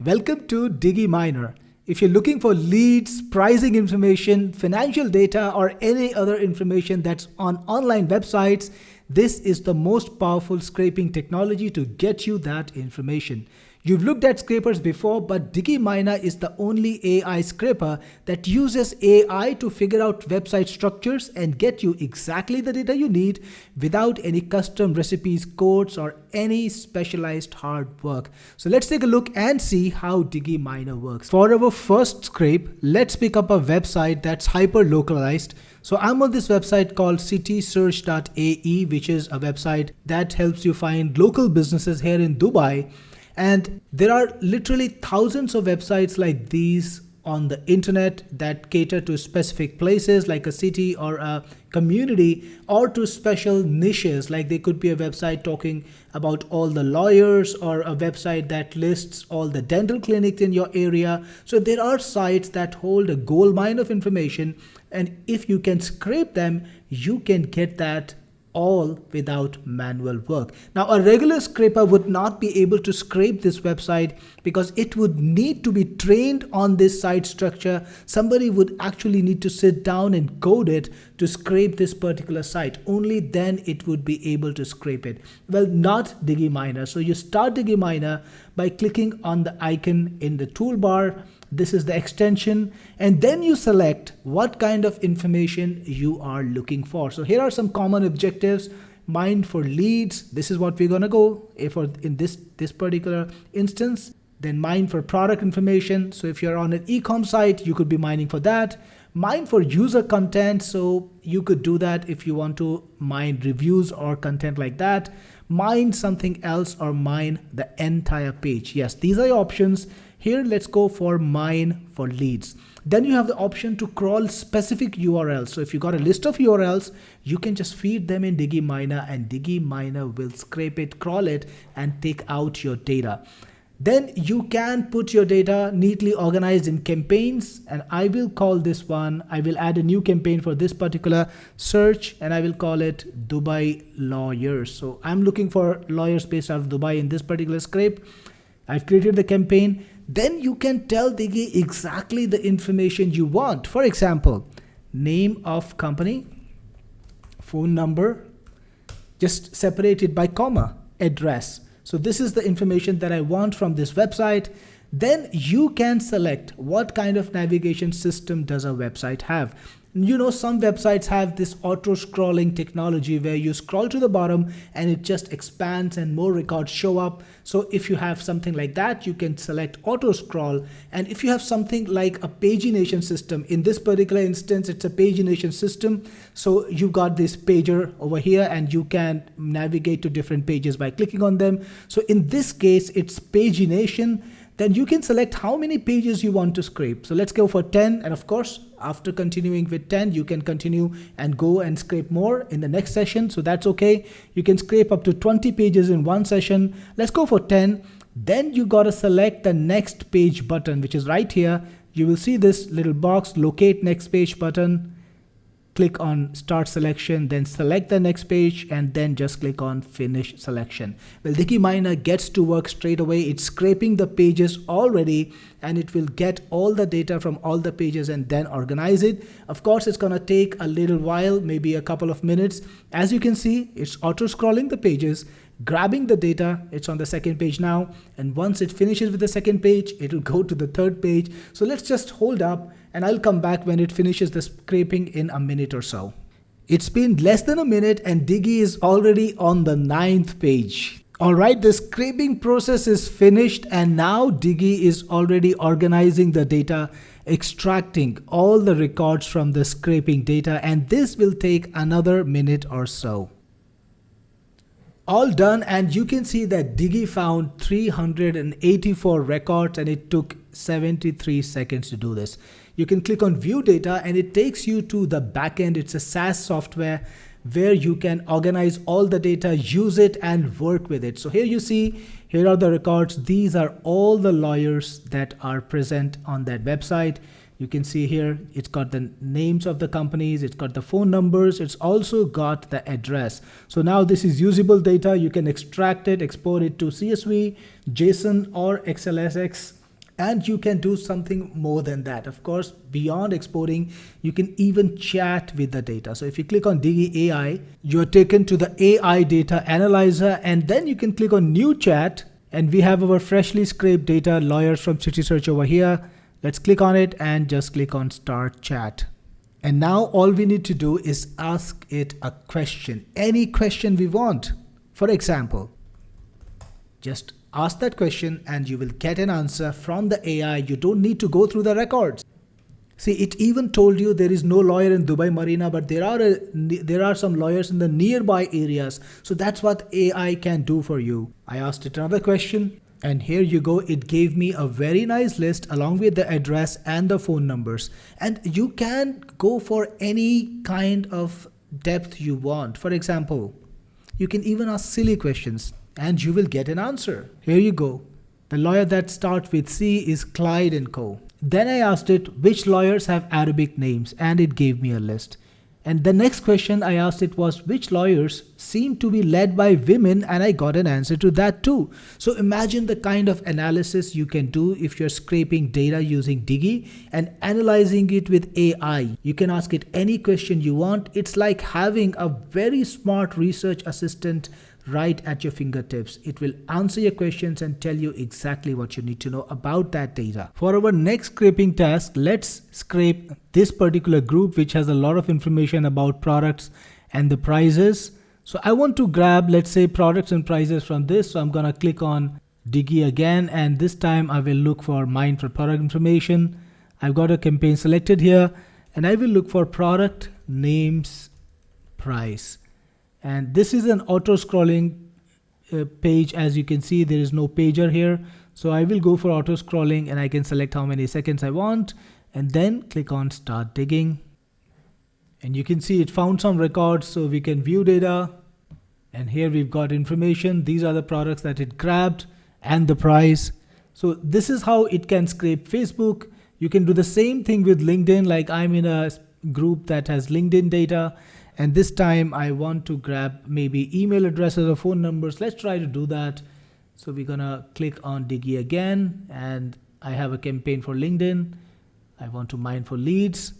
Welcome to DigiMiner. If you're looking for leads, pricing information, financial data, or any other information that's on online websites, this is the most powerful scraping technology to get you that information. You've looked at scrapers before, but DigiMiner is the only AI scraper that uses AI to figure out website structures and get you exactly the data you need without any custom recipes, codes, or any specialized hard work. So let's take a look and see how DigiMiner works. For our first scrape, let's pick up a website that's hyper localized. So I'm on this website called citysearch.ae, which is a website that helps you find local businesses here in Dubai. And there are literally thousands of websites like these on the internet that cater to specific places like a city or a community, or to special niches, like they could be a website talking about all the lawyers, or a website that lists all the dental clinics in your area. So there are sites that hold a gold mine of information, and if you can scrape them, you can get that all without manual work. Now, a regular scraper would not be able to scrape this website because it would need to be trained on this site structure. Somebody would actually need to sit down and code it to scrape this particular site. Only then it would be able to scrape it. Well, not DigiMiner. So you start DigiMiner by clicking on the icon in the toolbar. This is the extension, and then you select what kind of information you are looking for. So here are some common objectives. Mine for leads, this is what we're gonna go for in this particular instance. Then mine for product information. So if you're on an e-com site, you could be mining for that. Mine for user content, so you could do that if you want to mine reviews or content like that. Mine something else, or mine the entire page. Yes, these are your options. Here, let's go for mine for leads. Then you have the option to crawl specific URLs. So if you got a list of URLs, you can just feed them in DigiMiner, and DigiMiner will scrape it, crawl it, and take out your data. Then you can put your data neatly organized in campaigns, and I will call this one, I will add a new campaign for this particular search, and I will call it Dubai Lawyers. So I'm looking for lawyers based out of Dubai in this particular scrape. I've created the campaign. Then you can tell Digi exactly the information you want. For example, name of company, phone number, just separate it by comma, address. So this is the information that I want from this website. Then you can select what kind of navigation system does a website have. You know, some websites have this auto scrolling technology where you scroll to the bottom and it just expands and more records show up. So if you have something like that, you can select auto scroll. And if you have something like a pagination system, in this particular instance, it's a pagination system. So you've got this pager over here and you can navigate to different pages by clicking on them. So in this case, it's pagination. Then you can select how many pages you want to scrape. So let's go for 10. And of course, after continuing with 10, you can continue and go and scrape more in the next session. So that's okay. You can scrape up to 20 pages in one session. Let's go for 10. Then you got to select the next page button, which is right here. You will see this little box, locate next page button. Click on start selection, then select the next page, and then just click on finish selection. Well, DigiMiner gets to work straight away. It's scraping the pages already, and it will get all the data from all the pages and then organize it. Of course, it's gonna take a little while, maybe a couple of minutes. As you can see, it's auto scrolling the pages, grabbing the data. It's on the second page now, and once it finishes with the second page, it'll go to the third page. So let's just hold up, and I'll come back when it finishes the scraping in a minute or so. It's been less than a minute and Digi is already on the 9th page. Alright, the scraping process is finished, and now Digi is already organizing the data, extracting all the records from the scraping data, and this will take another minute or so. All done, and you can see that Digi found 384 records and it took 73 seconds to do this. You can click on view data and it takes you to the backend. It's a SaaS software where you can organize all the data, use it, and work with it. So here you see, here are the records. These are all the lawyers that are present on that website. You can see here, it's got the names of the companies, it's got the phone numbers, it's also got the address. So now this is usable data. You can extract it, export it to CSV, JSON, or XLSX. And you can do something more than that. Of course, beyond exporting, you can even chat with the data. So if you click on Digi AI, you're taken to the AI data analyzer, and then you can click on new chat, and we have our freshly scraped data lawyers from City Search over here. Let's click on it and just click on start chat. And now all we need to do is ask it a question, any question we want. For example, just ask that question and you will get an answer from the AI. You don't need to go through the records. See, it even told you there is no lawyer in Dubai Marina, but there are some lawyers in the nearby areas. So that's what AI can do for you. I asked it another question, and here you go. It gave me a very nice list along with the address and the phone numbers. And you can go for any kind of depth you want. For example, you can even ask silly questions and you will get an answer. Here you go. The lawyer that starts with C is Clyde & Co. Then I asked it which lawyers have Arabic names, and it gave me a list. And the next question I asked it was which lawyers seem to be led by women, and I got an answer to that too. So imagine the kind of analysis you can do if you're scraping data using Digi and analyzing it with AI. You can ask it any question you want. It's like having a very smart research assistant right at your fingertips. It will answer your questions and tell you exactly what you need to know about that data. For our next scraping task, let's scrape this particular group which has a lot of information about products and the prices. So I want to grab, let's say, products and prices from this. So I'm gonna click on Digi again, and this time I will look for mine for product information. I've got a campaign selected here, and I will look for product names price. And this is an auto scrolling page. As you can see, there is no pager here. So I will go for auto scrolling and I can select how many seconds I want and then click on start digging. And you can see it found some records, so we can view data. And here we've got information. These are the products that it grabbed and the price. So this is how it can scrape Facebook. You can do the same thing with LinkedIn. Like I'm in a group that has LinkedIn data. And this time I want to grab maybe email addresses or phone numbers. Let's try to do that. So we're gonna click on Digi again, and I have a campaign for LinkedIn. I want to mine for leads,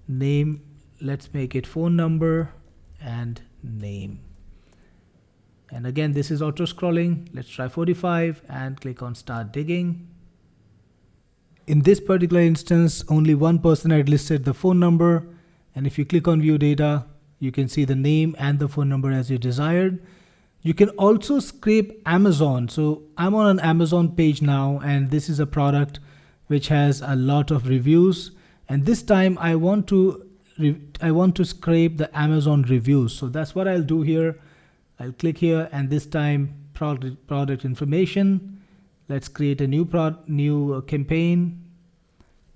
name, let's make it phone number and name. And again, this is auto scrolling. Let's try 45 and click on start digging. In this particular instance, only one person had listed the phone number. And if you click on view data, you can see the name and the phone number as you desired. You can also scrape Amazon. So I'm on an Amazon page now, and this is a product which has a lot of reviews. And this time I want to scrape the Amazon reviews. So that's what I'll do here. I'll click here, and this time product information. Let's create a new campaign.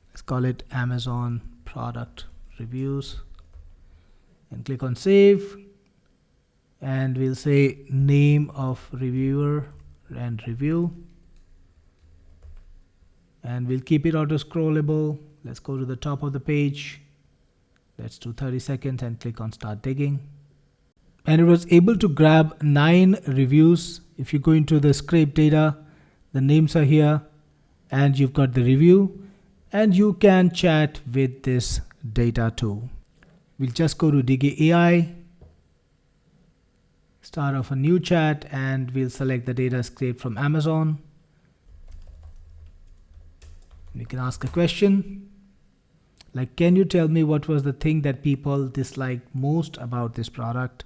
Let's call it Amazon product reviews. And click on save, and we'll say name of reviewer and review, and we'll keep it auto scrollable. Let's go to the top of the page. Let's do 30 seconds and click on start digging. And it was able to grab 9 reviews. If you go into the scrape data, the names are here and you've got the review, and you can chat with this data too. We'll just go to Digi AI, start off a new chat, and we'll select the data scraped from Amazon. We can ask a question like, can you tell me what was the thing that people disliked most about this product?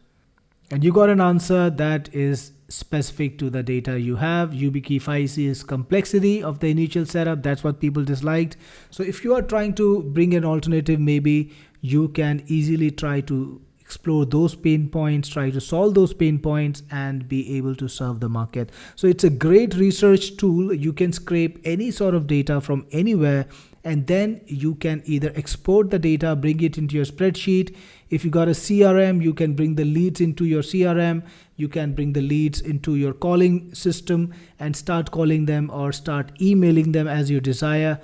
And you got an answer that is specific to the data you have. YubiKey 5C is complexity of the initial setup. That's what people disliked. So if you are trying to bring an alternative, maybe you can easily try to explore those pain points, try to solve those pain points, and be able to serve the market. So it's a great research tool. You can scrape any sort of data from anywhere, and then you can either export the data, bring it into your spreadsheet. If you got a CRM, you can bring the leads into your CRM. You can bring the leads into your calling system and start calling them or start emailing them as you desire.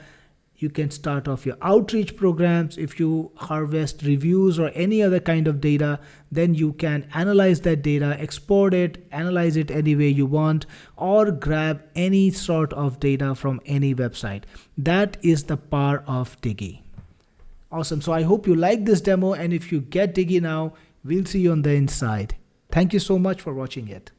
You can start off your outreach programs. If you harvest reviews or any other kind of data, then you can analyze that data, export it, analyze it any way you want, or grab any sort of data from any website. That is the power of Diggy. Awesome. So I hope you like this demo, and if you get Diggy now, we'll see you on the inside. Thank you so much for watching it.